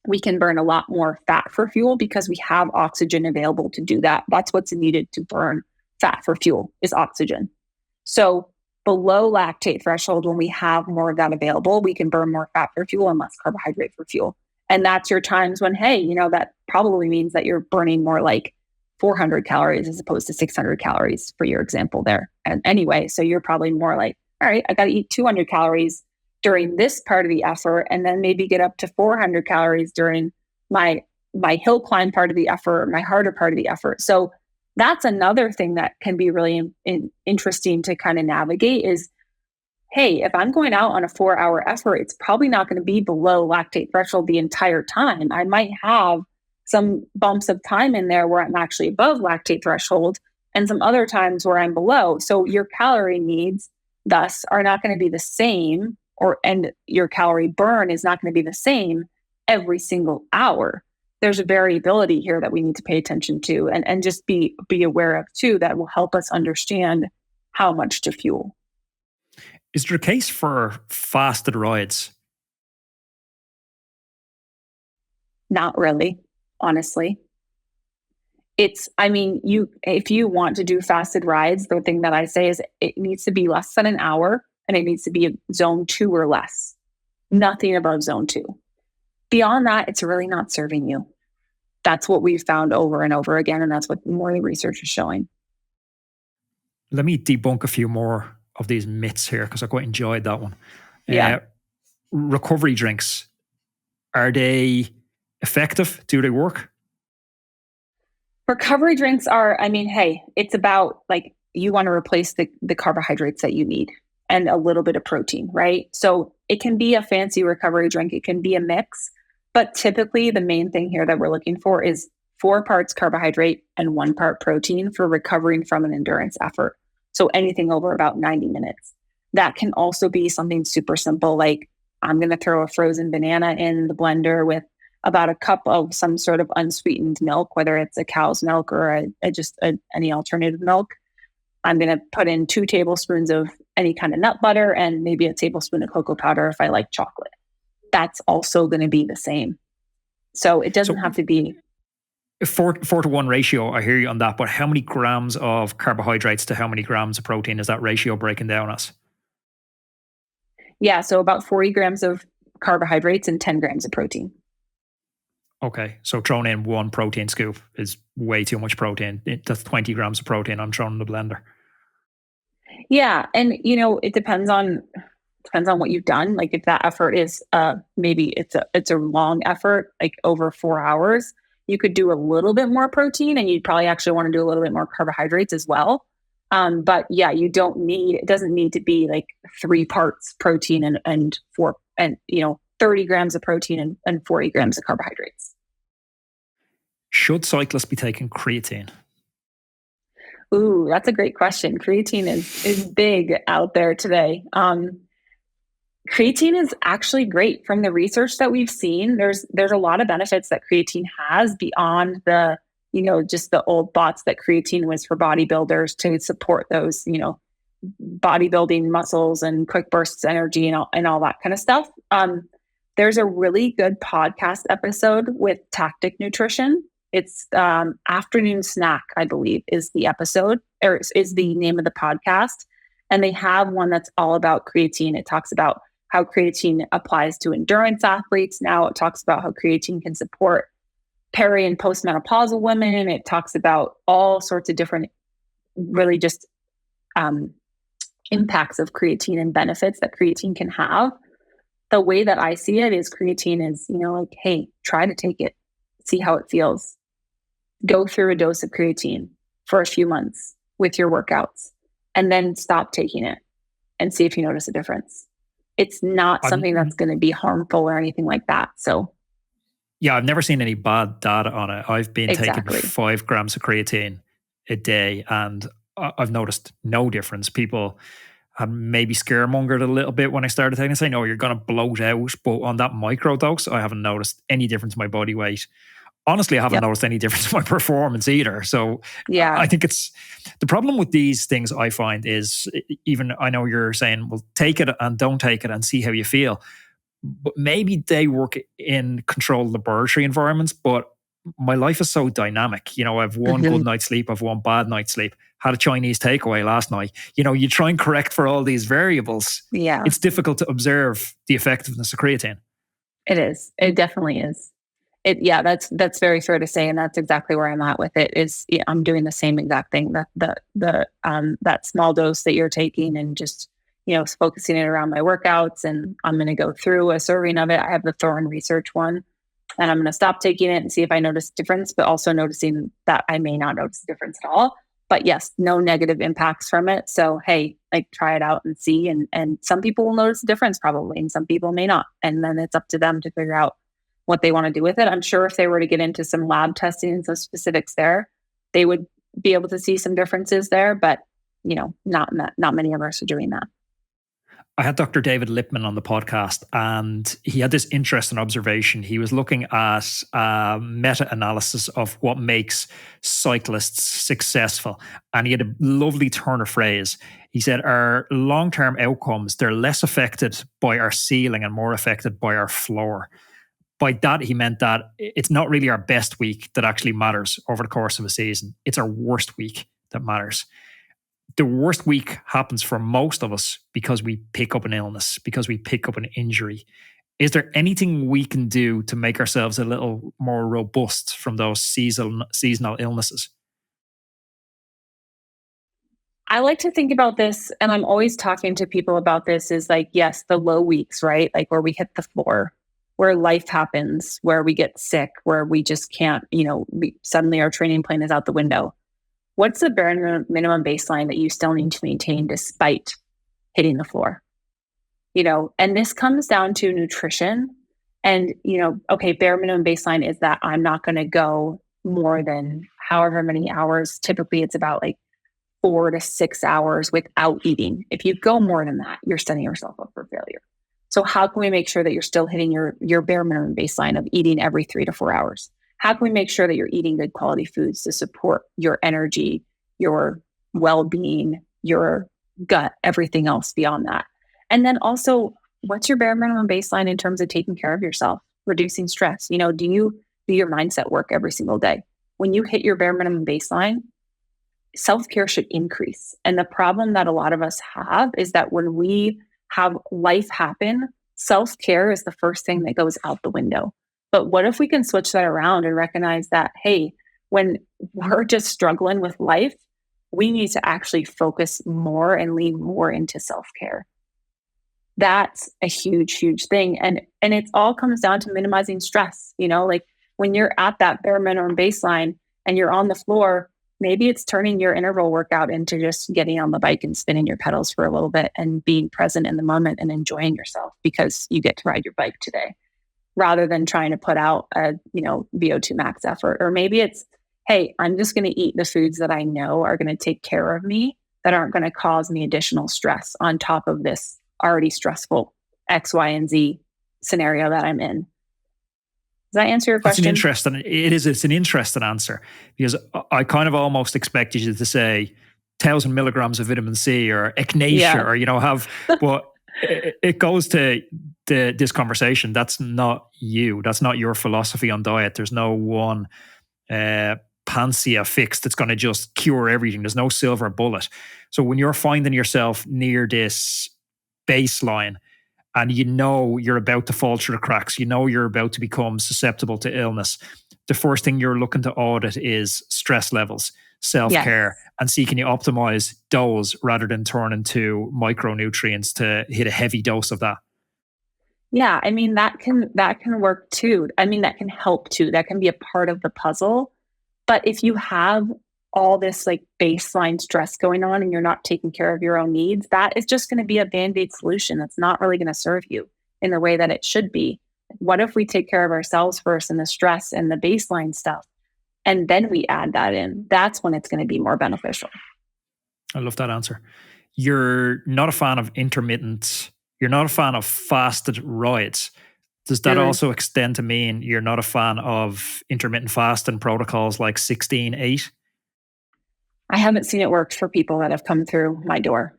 Speaker 2: we can burn a lot more fat for fuel because we have oxygen available to do that. That's what's needed to burn fat for fuel is oxygen. So below lactate threshold, when we have more of that available, we can burn more fat for fuel and less carbohydrate for fuel. And that's your times when, hey, that probably means that you're burning more like 400 calories as opposed to 600 calories for your example there. And anyway, so you're probably more like, all right, I got to eat 200 calories during this part of the effort, and then maybe get up to 400 calories during my hill climb part of the effort, my harder part of the effort. So that's another thing that can be really interesting to kind of navigate is, hey, if I'm going out on a 4-hour effort, it's probably not going to be below lactate threshold the entire time. I might have some bumps of time in there where I'm actually above lactate threshold and some other times where I'm below. So your calorie needs thus are not going to be the same, and your calorie burn is not going to be the same every single hour. There's a variability here that we need to pay attention to and just be aware of too, that will help us understand how much to fuel.
Speaker 1: Is there a case for fasted rides?
Speaker 2: Not really, honestly. If you want to do fasted rides, the thing that I say is it needs to be less than an hour and it needs to be zone 2 or less. Nothing above zone 2. Beyond that, it's really not serving you. That's what we've found over and over again, and that's what more of the research is showing.
Speaker 1: Let me debunk a few more of these myths here because I quite enjoyed that one.
Speaker 2: Yeah.
Speaker 1: Recovery drinks, are they effective? Do they work?
Speaker 2: Recovery drinks are, hey, it's about like you want to replace the carbohydrates that you need and a little bit of protein, right? So it can be a fancy recovery drink. It can be a mix. But typically the main thing here that we're looking for is 4 parts carbohydrate and 1 part protein for recovering from an endurance effort. So anything over about 90 minutes. That can also be something super simple, like I'm going to throw a frozen banana in the blender with about a cup of some sort of unsweetened milk, whether it's a cow's milk or any alternative milk. I'm going to put in 2 tablespoons of any kind of nut butter and maybe a tablespoon of cocoa powder if I like chocolate. That's also going to be the same. So it doesn't have to be
Speaker 1: 4-to-1 ratio. I hear you on that, but how many grams of carbohydrates to how many grams of protein is that ratio breaking down as?
Speaker 2: Yeah, so about 40 grams of carbohydrates and 10 grams of protein.
Speaker 1: Okay, so throwing in 1 protein scoop is way too much protein. That's 20 grams of protein I'm throwing in the blender.
Speaker 2: Yeah, and it depends on what you've done. Like if that effort is maybe it's a long effort, like over 4 hours, you could do a little bit more protein and you'd probably actually want to do a little bit more carbohydrates as well. But yeah, it doesn't need to be like 3 parts protein and 30 grams of protein and 40 grams of carbohydrates.
Speaker 1: Should cyclists be taking creatine?
Speaker 2: Ooh, that's a great question. Creatine is big out there today. Creatine is actually great. From the research that we've seen, there's a lot of benefits that creatine has beyond the, just the old thoughts that creatine was for bodybuilders to support those, bodybuilding muscles and quick bursts of energy and all that kind of stuff. There's a really good podcast episode with Tactic Nutrition It's Afternoon Snack, I believe, is the episode, or is the name of the podcast. And they have one that's all about creatine. It talks about how creatine applies to endurance athletes. Now it talks about how creatine can support peri and postmenopausal women. It talks about all sorts of different, really just impacts of creatine and benefits that creatine can have. The way that I see it is creatine is, like, hey, try to take it, see how it feels. Go through a dose of creatine for a few months with your workouts, and then stop taking it and see if you notice a difference. It's not something that's going to be harmful or anything like that. So,
Speaker 1: yeah, I've never seen any bad data on it. I've been taking
Speaker 2: Exactly.
Speaker 1: 5 grams of creatine a day, and I've noticed no difference. People had maybe scaremongered a little bit when I started taking it, saying, "Oh, you're going to bloat out." But on that micro dose, I haven't noticed any difference in my body weight. Honestly, I haven't noticed any difference in my performance either. So
Speaker 2: Yeah.
Speaker 1: I think it's the problem with these things. I find is, even I know you're saying, well, take it and don't take it and see how you feel. But maybe they work in controlled laboratory environments. But my life is so dynamic. I have one good night's sleep, I have one bad night's sleep. Had a Chinese takeaway last night. You try and correct for all these variables.
Speaker 2: Yeah.
Speaker 1: It's difficult to observe the effectiveness of creatine.
Speaker 2: It is. It definitely is. That's very fair to say, and that's exactly where I'm at with it. Is I'm doing the same exact thing. That small dose that you're taking, and just focusing it around my workouts, and I'm going to go through a serving of it. I have the Thorne Research one, and I'm going to stop taking it and see if I notice a difference, but also noticing that I may not notice a difference at all. But yes, no negative impacts from it. So, hey, try it out and see. And some people will notice a difference probably, and some people may not. And then it's up to them to figure out what they want to do with it. I'm sure if they were to get into some lab testing and some specifics there, they would be able to see some differences there. But, not many of us are doing that.
Speaker 1: I had Dr. David Lipman on the podcast, and he had this interesting observation. He was looking at meta-analysis of what makes cyclists successful. And he had a lovely turn of phrase. He said, our long-term outcomes, they're less affected by our ceiling and more affected by our floor. By that, he meant that it's not really our best week that actually matters over the course of a season. It's our worst week that matters. The worst week happens for most of us because we pick up an illness, because we pick up an injury. Is there anything we can do to make ourselves a little more robust from those seasonal illnesses?
Speaker 2: I like to think about this, and I'm always talking to people about this, is yes, the low weeks, right? Where we hit the floor, where life happens, where we get sick, where we just can't, suddenly our training plan is out the window. What's the bare minimum baseline that you still need to maintain despite hitting the floor? And this comes down to nutrition. And, okay, bare minimum baseline is that I'm not going to go more than however many hours. Typically, it's about 4 to 6 hours without eating. If you go more than that, you're setting yourself up for failure. So how can we make sure that you're still hitting your bare minimum baseline of eating every 3 to 4 hours? How can we make sure that you're eating good quality foods to support your energy, your well-being, your gut, everything else beyond that? And then also, what's your bare minimum baseline in terms of taking care of yourself, reducing stress? Do you do your mindset work every single day? When you hit your bare minimum baseline, self-care should increase. And the problem that a lot of us have is that when we have life happen, self-care is the first thing that goes out the window. But what if we can switch that around and recognize that, hey, when we're just struggling with life, we need to actually focus more and lean more into self-care. That's a huge, huge thing. And it all comes down to minimizing stress. When you're at that bare minimum baseline and you're on the floor, maybe it's turning your interval workout into just getting on the bike and spinning your pedals for a little bit and being present in the moment and enjoying yourself because you get to ride your bike today, rather than trying to put out a, VO2 max effort. Or maybe it's, hey, I'm just going to eat the foods that I know are going to take care of me, that aren't going to cause me additional stress on top of this already stressful X, Y, and Z scenario that I'm in. Does that answer your question?
Speaker 1: It's an interesting answer, because I kind of almost expected you to say 1,000 milligrams of vitamin C or echinacea, or, but it goes to this conversation. That's not you. That's not your philosophy on diet. There's no one panacea fix that's going to just cure everything. There's no silver bullet. So when you're finding yourself near this baseline and you know you're about to fall through the cracks, you know you're about to become susceptible to illness, the first thing you're looking to audit is stress levels, self-care, and see can you optimize those rather than turning to micronutrients to hit a heavy dose of that.
Speaker 2: Yeah, I mean that can work too. I mean that can help too. That can be a part of the puzzle. But if you have all this like baseline stress going on and you're not taking care of your own needs, that is just going to be a band-aid solution that's not really going to serve you in the way that it should be. What if we take care of ourselves first and the stress and the baseline stuff, and then we add that in? That's when it's going to be more beneficial.
Speaker 1: I love that answer. You're not a fan of intermittent, you're not a fan of fasted rides. Does that also extend to mean you're not a fan of intermittent fasting protocols like 16-8?
Speaker 2: I haven't seen it work for people that have come through my door.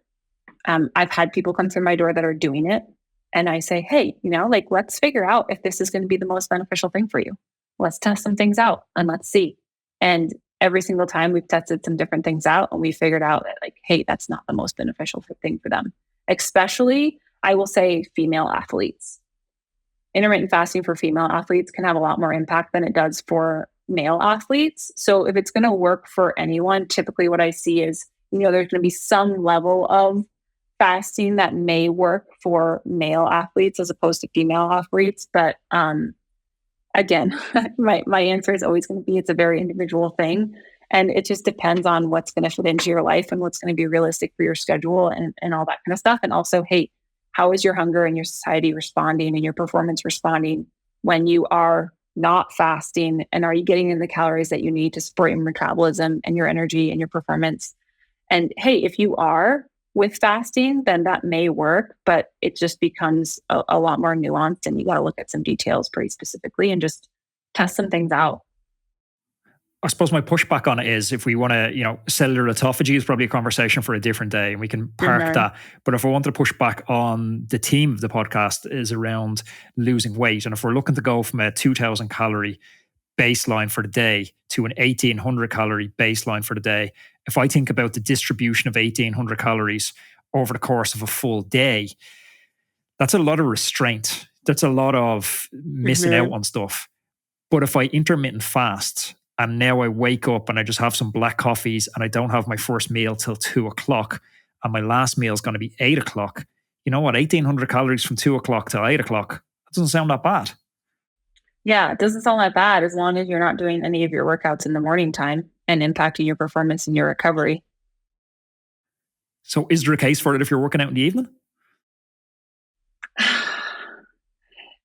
Speaker 2: I've had people come through my door that are doing it. And I say, hey, like, let's figure out if this is going to be the most beneficial thing for you. Let's test some things out and let's see. And every single time we've tested some different things out and we figured out that like, hey, that's not the most beneficial thing for them. Especially, I will say, female athletes. Intermittent fasting for female athletes can have a lot more impact than it does for male athletes. So if it's going to work for anyone, typically what I see is, there's going to be some level of fasting that may work for male athletes as opposed to female athletes. But again, my answer is always going to be it's a very individual thing. And it just depends on what's going to fit into your life and what's going to be realistic for your schedule and all that kind of stuff. And also, hey, how is your hunger and your satiety responding and your performance responding when you are not fasting? And are you getting in the calories that you need to support your metabolism and your energy and your performance? And hey, if you are with fasting, then that may work, but it just becomes a lot more nuanced and you got to look at some details pretty specifically and just test some things out.
Speaker 1: I suppose my pushback on it is if we want to, cellular autophagy is probably a conversation for a different day and we can park that. But if I wanted to push back on the theme of the podcast is around losing weight. And if we're looking to go from a 2,000 calorie baseline for the day to an 1,800 calorie baseline for the day, if I think about the distribution of 1,800 calories over the course of a full day, that's a lot of restraint. That's a lot of missing out on stuff. But if I intermittent fast, and now I wake up and I just have some black coffees and I don't have my first meal till 2:00 and my last meal is going to be 8:00. You know what? 1,800 calories from 2:00 till 8:00. That doesn't sound that bad.
Speaker 2: Yeah, it doesn't sound that bad as long as you're not doing any of your workouts in the morning time and impacting your performance and your recovery.
Speaker 1: So is there a case for it if you're working out in the evening?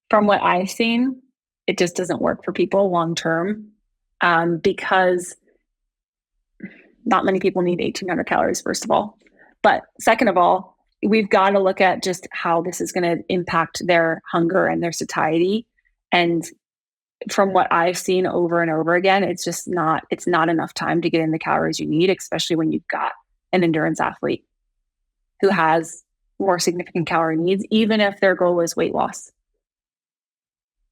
Speaker 2: From what I've seen, it just doesn't work for people long term. Because not many people need 1,800 calories, first of all. But second of all, we've got to look at just how this is going to impact their hunger and their satiety. And from what I've seen over and over again, it's not enough time to get in the calories you need, especially when you've got an endurance athlete who has more significant calorie needs, even if their goal is weight loss.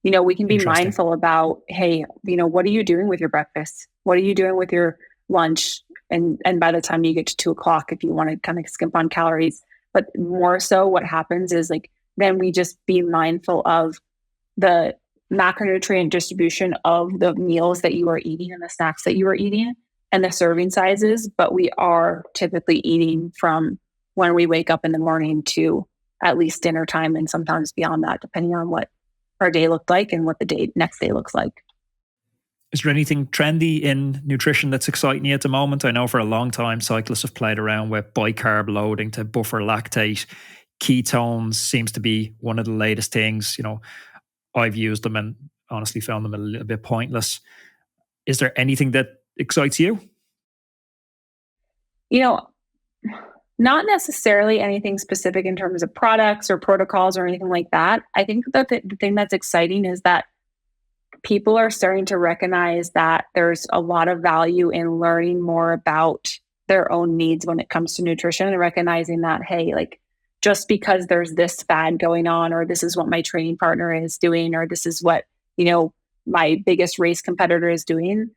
Speaker 2: We can be mindful about, hey, what are you doing with your breakfast? What are you doing with your lunch? And by the time you get to 2:00, if you want to kind of skimp on calories, but more so what happens is like, then we just be mindful of the macronutrient distribution of the meals that you are eating and the snacks that you are eating and the serving sizes. But we are typically eating from when we wake up in the morning to at least dinner time and sometimes beyond that, depending on what our day looked like and what the next day looks like.
Speaker 1: Is there anything trendy in nutrition that's exciting you at the moment? I know for a long time cyclists have played around with bicarb loading to buffer lactate. Ketones seems to be one of the latest things. I've used them and honestly found them a little bit pointless. Is there anything that excites you?
Speaker 2: Not necessarily anything specific in terms of products or protocols or anything like that. I think that the thing that's exciting is that people are starting to recognize that there's a lot of value in learning more about their own needs when it comes to nutrition and recognizing that, hey, like just because there's this fad going on, or this is what my training partner is doing, or this is what, my biggest race competitor is doing,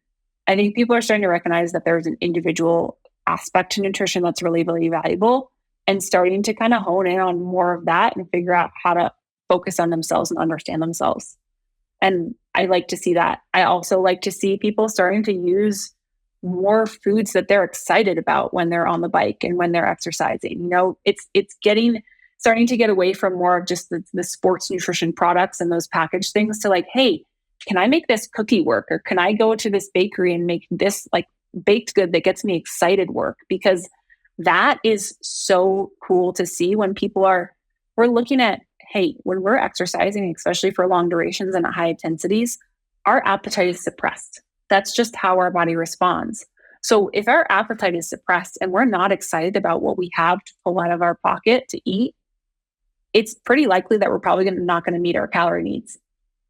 Speaker 2: I think people are starting to recognize that there's an individual aspect to nutrition that's really, really valuable, and starting to kind of hone in on more of that and figure out how to focus on themselves and understand themselves. And I like to see that. I also like to see people starting to use more foods that they're excited about when they're on the bike and when they're exercising. You know, it's starting to get away from more of just the sports nutrition products and those packaged things to like, hey, can I make this cookie work? Or can I go to this bakery and make this like baked good that gets me excited work? Because that is so cool to see when we're looking at, hey, when we're exercising, especially for long durations and at high intensities, our appetite is suppressed. That's just how our body responds. So if our appetite is suppressed and we're not excited about what we have to pull out of our pocket to eat, it's pretty likely that we're probably not going to meet our calorie needs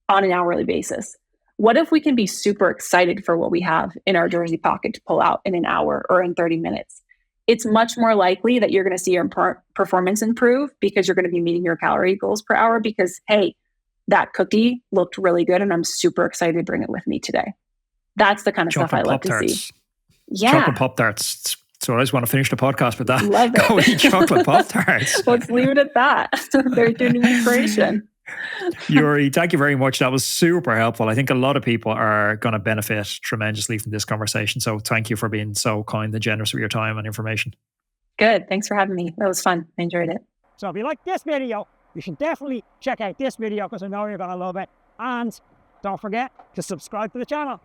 Speaker 2: on an hourly basis. What if we can be super excited for what we have in our jersey pocket to pull out in an hour or in 30 minutes? It's much more likely that you're going to see your performance improve because you're going to be meeting your calorie goals per hour because, hey, that cookie looked really good and I'm super excited to bring it with me today. That's the kind of stuff I love to see. Yeah.
Speaker 1: Chocolate Pop-Tarts. So I just want to finish the podcast with that.
Speaker 2: Love it.
Speaker 1: Go eat chocolate Pop-Tarts.
Speaker 2: Let's leave it at that. There's your new inspiration.
Speaker 1: Uri, thank you very much. That was super helpful. I think a lot of people are going to benefit tremendously from this conversation. So thank you for being so kind and generous with your time and information.
Speaker 2: Good. Thanks for having me. That was fun. I enjoyed it.
Speaker 3: So if you like this video, you should definitely check out this video because I know you're going to love it. And don't forget to subscribe to the channel.